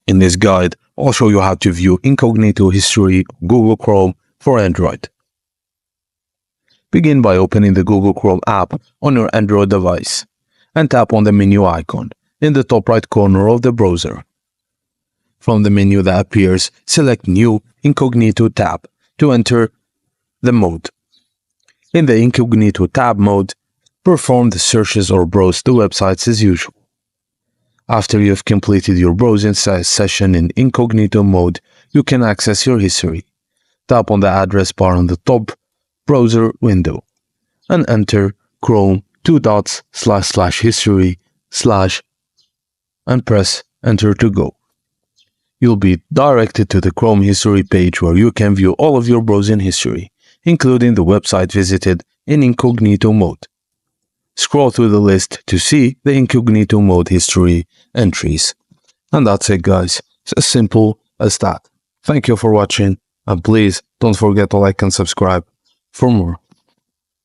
In this guide, I'll show you how to view Incognito history on Google Chrome for Android. Begin by opening the Google Chrome app on your Android device and tap on the menu icon in the top right corner of the browser. From the menu that appears, select New Incognito tab to enter the mode. In the Incognito tab mode, perform the searches or browse the websites as usual. After you have completed your browsing session in Incognito mode, you can access your history. Tap on the address bar on the top browser window and enter Chrome //history/ and press enter to go. You'll be directed to the Chrome history page where you can view all of your browsing history, including the website visited in Incognito mode. Scroll through the list to see the Incognito mode history entries. And that's it, guys. It's as simple as that. Thank you for watching, and please don't forget to like and subscribe for more.